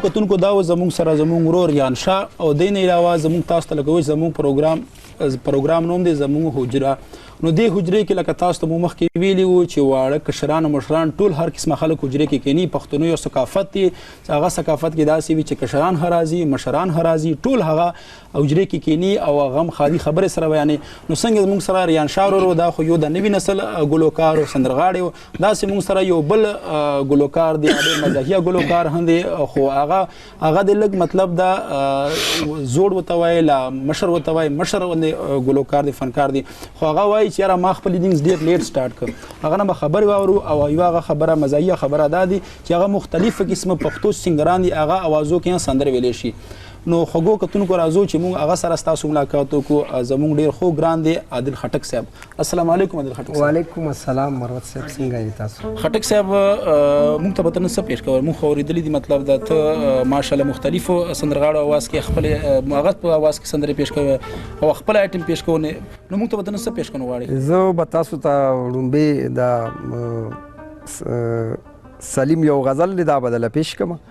کتونکو دا زموږ سره زموږ ورور ریان شاه او دین علاوه زموږ تاسو ته لګوي زموږ پروګرام نوم دی زموږ حجره نو دې حجرې کې لکه تاسو ته مو مخکې ویلي وو چې واړه کشران او مشران ټول هر قسمه خلک حجرې کې کینی پښتون یو ثقافت دی هغه ثقافت کې داسې وي چې کشران هرازي مشران هرازي ټول هغه حجرې کې کینی او غم خالي خبره سره بیانې نو څنګه موږ سره ریان شاه ورو دا خو یو د نوی نسل ګلوکار او سندرغاړي داسې موږ سره یو بل ګلوکار دی ډېر مزاحیه ګلوکار هم خو هغه د لږ مطلب دا زوړ وتوای لا مشر وتوای مشر ګلوکار دی فنکار دی خو هغه وایي چې یاره ما خپل لیډینګز ډېر لیټ سټارټ کړ هغه نه به خبرې واورو او یو هغه خبره مزاحیه خبره دا دی چې هغه مختلفه قسمه پښتو سینګران دي هغه اوازو کې سندرې ویلی شي نو خوږو کتونکو راځو چې موږ هغه سره ستاسو ملاقات وکړو زموږ ډېر خو ګران دی عادل خټک صاحب السلام علیکم عادل خټک صاحب وعلیکم السلام مروت صاحب څنګه یې تاسو خټک صاحب موږ ته به ته څه پیش کوئ موږ اورېدلي دي مطلب دا ته ماشاءالله مختلفو سندرغاړو اواز کې خپل هغه په اواز کې سندرې پیش کوي او خپل آیټم پیش کوي نو موږ ته به ته څه پیش کوو غواړي زه به تاسو ته وړومبې دا سلیم یو غزل دا بدله پیش کوم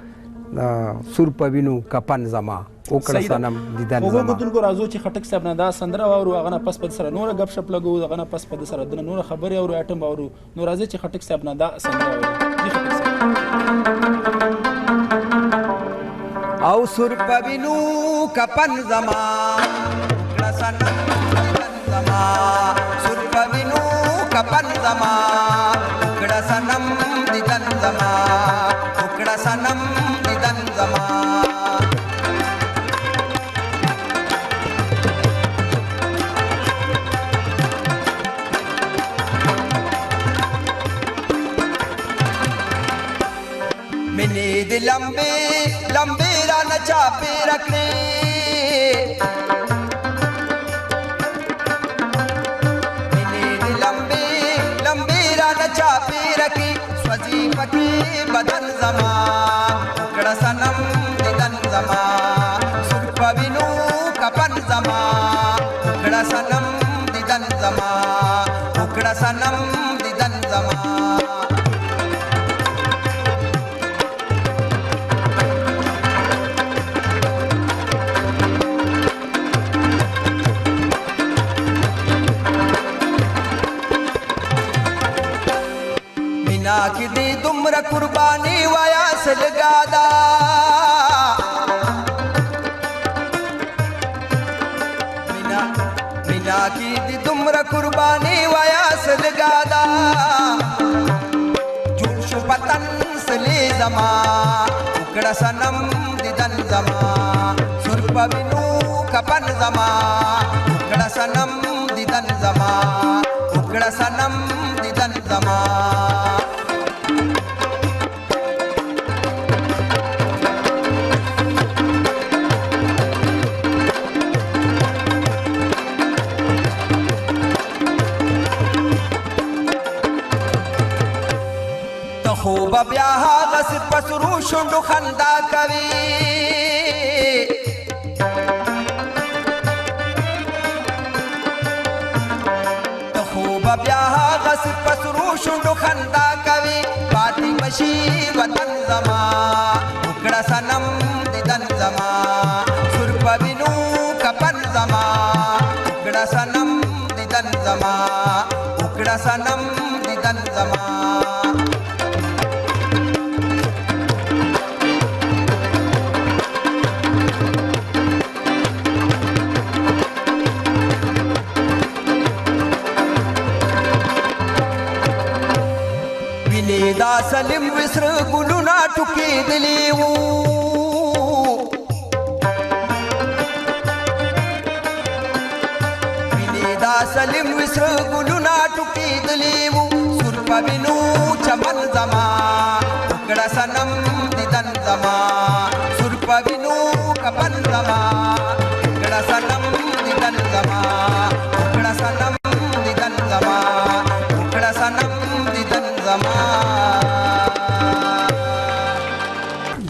سور په وینو کپن زما وکړه سنم دیدن زما وګورئ کتونکو راځو چې خټک صاحب نه دا سندره واورو هغه نه پس په سره نور غب شپ لګو هغه نه پس په سره د نور خبرې اورو آیټم اورو نو راځي چې خټک صاحب نه دا سندره واورو جی خټک صاحب او سور په وینو کپن زما وکړه سنم دیدن زما سور په وینو کپن زما وکړه سنم دیدن زما وکړه سنم دیدن زما منی دی لمبے لمبے رانا چاپے رکھنے منی دی لمبے لمبے رانا چاپے رکھے سوزی پکی بدن زمان اکڑا سنم دیدن زمان سرپا بینو کپن زمان اکڑا سنم دیدن زمان اکڑا سنم دیدن زمان کی دی دمر قربانی وایا سلگادا مینا کی دی دمر قربانی وایا سلگادا جوش پتن سلی زمان اکڑا سنم دیدن زمان سرپا بینو کپن زمان اکڑا سنم دیدن زمان اکڑا سنم دیدن زمان خوب بیا غس پسرو شندو خندا کوي خوب بیا غس پسرو شندو خندا کوي پاتی بشي وطن زما وکړه سنم دیدن زما سرپ وینو کپن زما وکړه سنم دیدن زما وکړه سنم دیدن زما دا سلیم وسر ګلونا ټوکی دلیو ویني دا سلیم وسر ګلونا ټوکی دلیو سر په وینو چمن زما وکړه سنم دیدن زما سر په وینو کپن زما وکړه سنم دیدن زما وکړه سنم دیدن زما وکړه سنم دیدن زما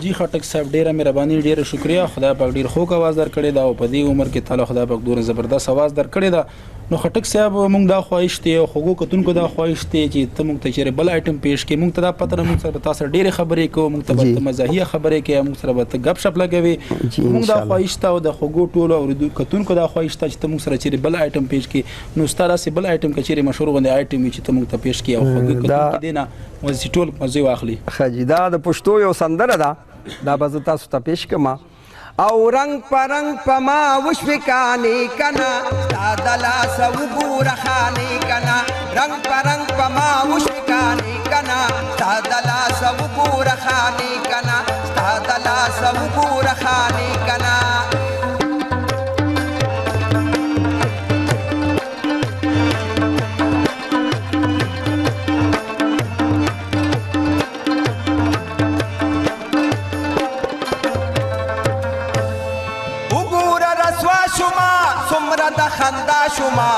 جی خټک صاحب ډیره مهرباني ډیره شکریا خدای پاک ډیر خوږ اواز درکړی دا او په دې عمر کې تعالی خدای پاک ډیر زبردست اواز درکړی دا نو خټک صاحب مونږ دا خواهش دی او خوږو کتونکو دا خواهش دی چې ته مونږ ته چیرې بل آیټم پیش کړي مونږ ته دا پته نه مونږ سره تاسو ډیره خبرې کوو مونږ ته به مزاحیه خبرې کوي مونږ سره به غب شپ لګوي مونږ دا خواهش ته او د خوږو ټولو او کتونکو دا خواهش ته چې ته مونږ سره چیرې بل آیټم پیش کړي نو ستاره سي بل آیټم کچېرې مشهور غونډه آیټم چې ته مونږ ته پیش کړي او خوږو کتونکو دینه مزي ټول مزي واخلي خجی دا د پښتو یو سندره ده دا به تاسو ته پیش کما او رنگ پرنگ پما وشفکانی کنا دادلا سو گور خانی کنا رنگ پرنگ پما وشفکانی کنا دادلا سو گور خانی کنا دادلا سو گور خانی کنا سمرا د خندا شما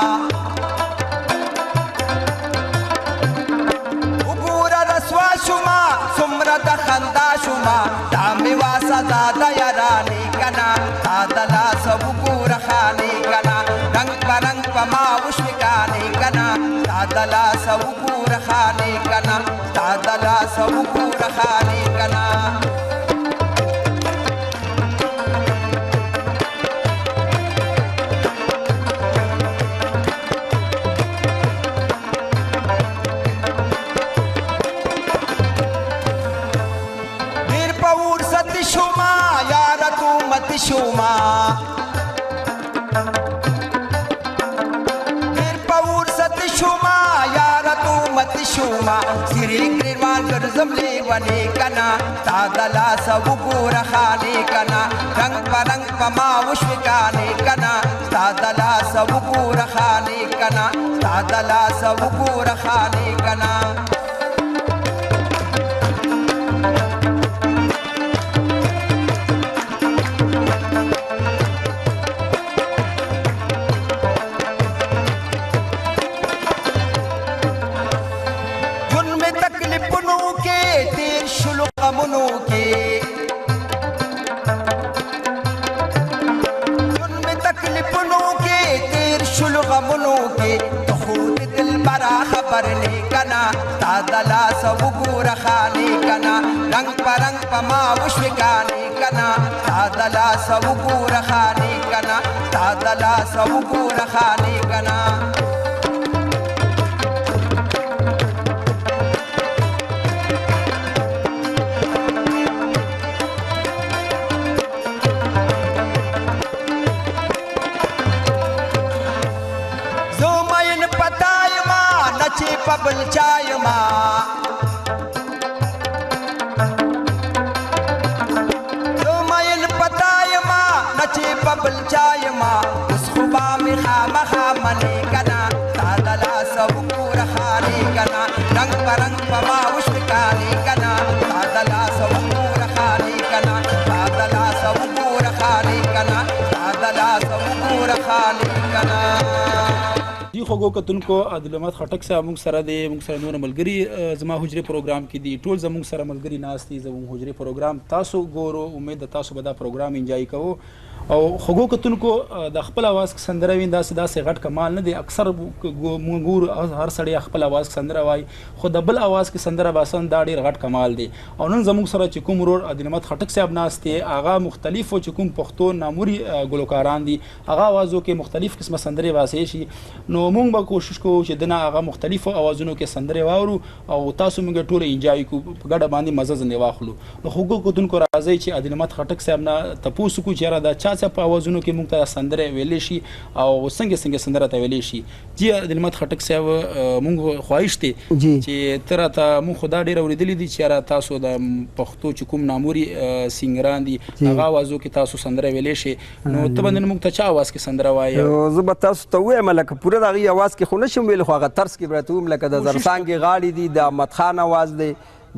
وګوره رسوا شما سمرا د خندا شما دا می واسه زاده یارانی کنا دادلا سو وګوره خانی کنا رنگ پرنگ پما وشکانی کنا دادلا سو وګوره خانی کنا دادلا سو وګوره خانی کنا شما یار تو مت شما دیر پور ست شما یار تو مت شما سری گریوان ګرځم لیونی کنا دادلا سو ګور خانی کنا رنگ پرنگ پما وشکانی کنا دادلا سو ګور خانی کنا دادلا سو ګور خانی کنا دادلا سو ګور خانی کنا رنگ پرنگ پما وشکانی کنا دادلا سو ګور خانی کنا دادلا سو ګور خانی کنا پبل چای ما تو مایل پتای ما نچی پبل چای ما اس خوبا می خام خامنی کنا دادلا سو ګور خانی کنا رنگ پرنگ پما وشکانی کنا دادلا سو ګور خانی کنا دادلا سو ګور خانی کنا دادلا سو ګور خانی کنا دی خوږو کتونکو عادل احمد خټک صاحب موږ سره دی موږ سره نور ملګري زما حجرې پروګرام کې دي ټول زموږ سره ملګري ناست دي زموږ حجرې پروګرام تاسو ګورو امید ده تاسو به دا پروګرام انجوای کوو او خوږو کتونکو د خپل اواز کې سندره وین داسې غټ کمال نه دی اکثر ګور هر سړی خپل اواز کې سندره وای خو د بل اواز کې سندره باسن دا ډیر غټ کمال دی او نن زموږ سره چې کوم ورور عادل احمد خټک صاحب ناست دی هغه مختلفو چې کوم پښتو ناموري ګلوکاران دي هغه اوازو کې مختلف قسمه سندرې واسي شي نو موږ به کوشش کوو چې دنه هغه مختلفو اوازونو کې سندرې واورو او تاسو موږ ټول انجوای کو په ګډه باندې مزه ځنې واخلو نو خوږو کتونکو راځي چې عادل احمد خټک صاحب نه تاسو کو چیرې دا چا په اوازونو کې موږ ته سندره ویلې شي او څنګه سندره ته ویلې شي جی عادل احمد خټک صاحب موږ خواهش ته چې تر ته موږ خدا ډیر اوریدلې دي چې تاسو د پښتو چې کوم ناموري سینګران دي هغه اوازو کې تاسو سندره ویلې شي نو ته باندې موږ ته چا اواز کې سندره وایي زه به تاسو ته وایم لکه پوره دغه اواز کې خو نشم ویل خو هغه طرز کې برته وم لکه د زرسانګ غاړي دي د احمد خان اواز دی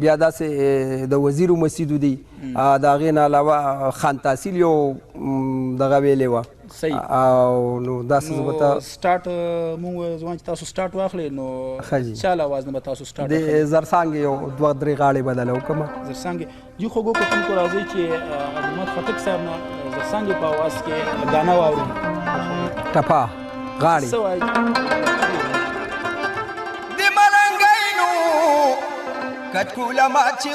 بیا داسې د وزیر مسجد دی د هغې نه علاوه خان تحصیل یو دغه ویلې وه صحیح او نو داسې زه به ته سټارټ مونږ ځوان چې تاسو سټارټ واخلئ نو چا له آواز نه به تاسو سټارټ د زرڅانګې یو دوه درې غاړې بدله وکړم زرڅانګې جي خوږو کتونکو راځئ چې عظمت خټک صاحب نه زرڅانګې په آواز کې ګانا واورو ټپه غاړې څه وایي د ملنګینو کټکوله ماچې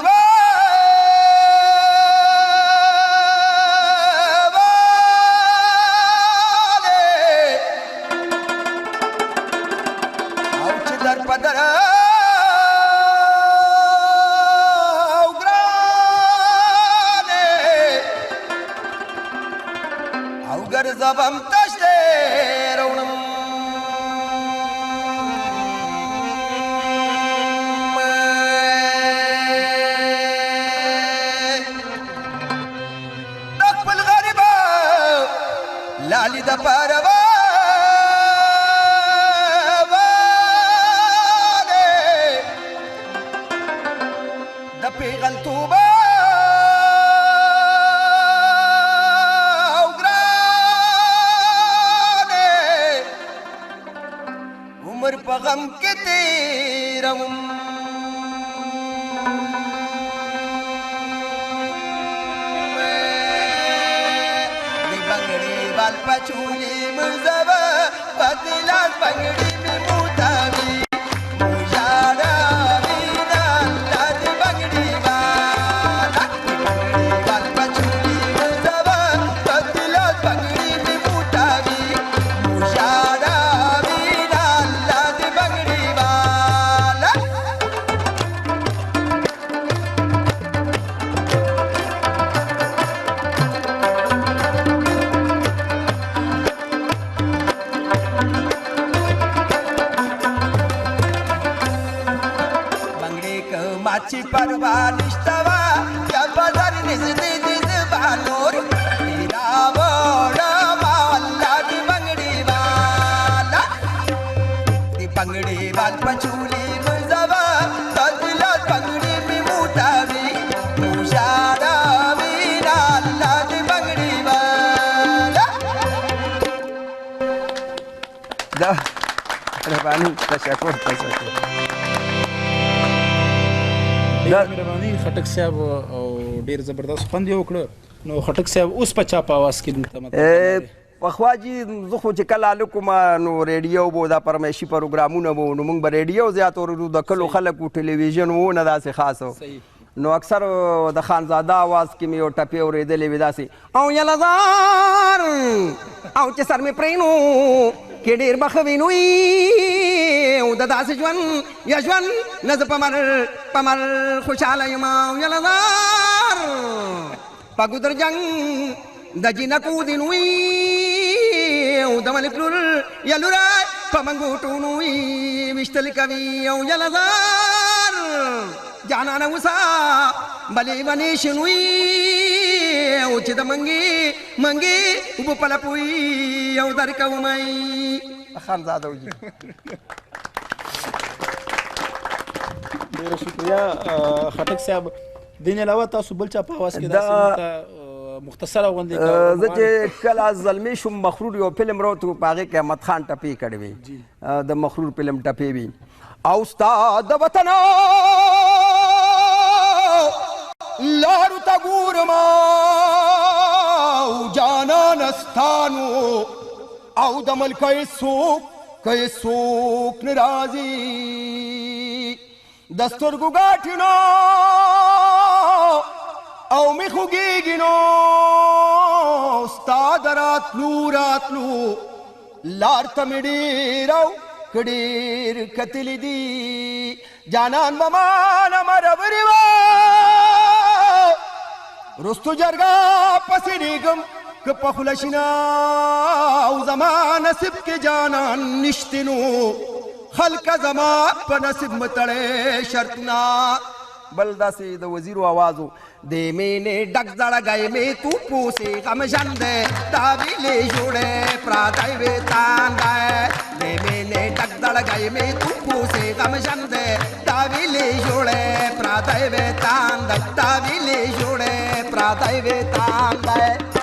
زبم تشته رونم دخل غریبا لالی د پاروا د پیغل توبه غم کې تیروم دی بنگړي بال پچولي مزبا پتلاس بنگړي می موتاوي مجادا وینا دی بنگړي بال پچولي مزبا پتلاس بنگړي می موتاوي مجادا माची परवा निष्ठवा या बाजार निजदी दिजबानोर तेरा बड़ा वाला दी बंगड़ी वाल पचूली मुजबा तदिला बंगड़ी में मुटावी मुशारा वीरा अल्लाह दी बंगड़ी वाला دا ربانی تشکر مهرباني خټک صاحب او ډیر زبردست خوند یې وکړه نو خټک صاحب اوس په چا په آواز کې پخوا جي زه خو چې کله هلک وم نو ریډیو به دا فرمایشي پروګرامونه به نو موږ به ریډیو زیات اورېدو د کلو خلکو ټلویزیون و نه داسې خاص نو اکثر د خانزاده آواز کې مې یو ټپې اورېدلې وې داسې او یلزار او چې سر مې پرېنو کې ډېر به ښه وینوي او د داسې ژوند یا ژوند نه زه په مر خوشحاله یم او یلزار په ګودر جنګ د جینکو دینوي او د ملک لور یا لوری په منګوټونو ویشتل کوي او یلزار جانانه اوسه بلې ونې شنوي او چې د منګې اوبه په لپوي او درکومئ خانزاده وجي ډېره شکریه خټک صاحب دین علاوه تاسو بل چا په آواز کې داسې مختصره غوندې زه چې کله زلمی شوم مخرور یو فلم راوتو په هغې کې احمد خان ټپې کړې وې د مخرور فلم ټپې وي او ستا د وطن لارو ته ګورم او جانان ستانو او د ملکۍ څوک نه راځي د سترګو ګاټینو او می خوږیږي نو ستا د راتلو لار ته مې ډېر کتلی دي جانان به مانه مربرې وه رستو جرګه پسې ډېږم که په خوله شینه او زما نصیب کې جانان نشته نو خلکه زما په نصیب متړې شرطونه بل داسې د وزیرو آوازو د مینې ډک زړګی مې تو پوسې غمژن دی تا ویلې جوړې پراتی وې تان دی د مینې ډک زړګی مې تو پوسې غمژن دی تا ویلې جوړې پراتی وې تان دی تا ویلې جوړې پراتی وې تان دی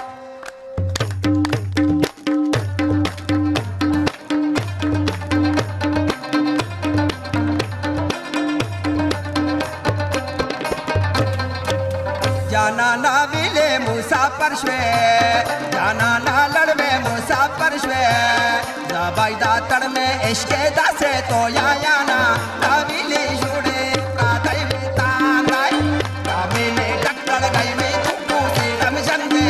जाना ना विले मुसाफर शवे जाना ना लड़ में मुसाफर शवे ज़बाइदा तड़ में इश्क़ दासे तो या ना विले जुड़े प्रातः बितांगाई कामिले डक्टर गई में चुप्पू से रमजंदे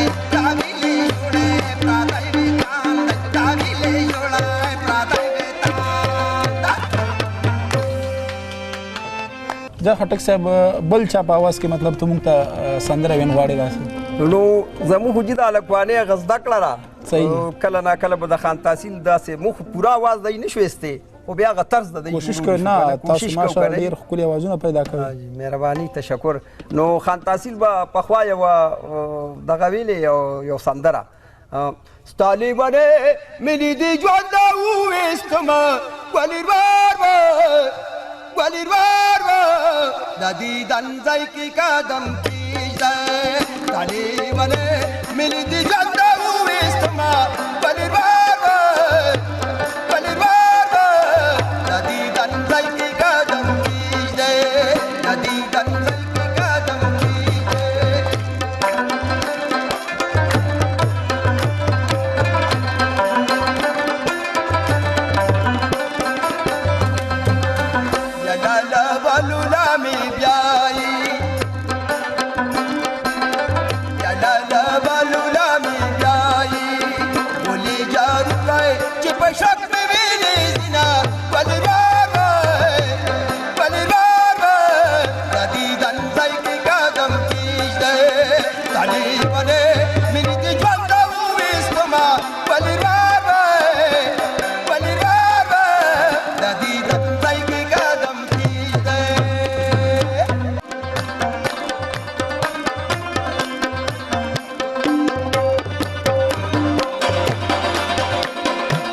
विले जुड़े प्रातः बितांगाई विले जुड़े प्रातः बितांगा जा खटक साहब बल चा په आواز کې مطلب ته مونږ ته سندره وین غواړي داسې نو زموږ خو جدا هلکوانۍ هغه زده کړه ده کله ناکله به د خان تحصیل داسې موږ پوره آواز دی نه شو ایستی خو بیا هغه طرز د دی کوشش کوئ نه تاسو ماشاءالله ډېر ښکلي اوازونه پیدا کوئ مهرباني تشکر نو خان تحصیل به پخوا یوه دغه ویلې یو سندره ستا لیونې ملي دې ژوند راوویستمه ولیر د دیدن ځای کې قدم کیږده تالی ولې ملي دې ژوند راوویستمه ولیر د دیدن ځای کې قدم کیږده د دیدن ځای کې قدم کیږده شک میں بھی نہیں زنا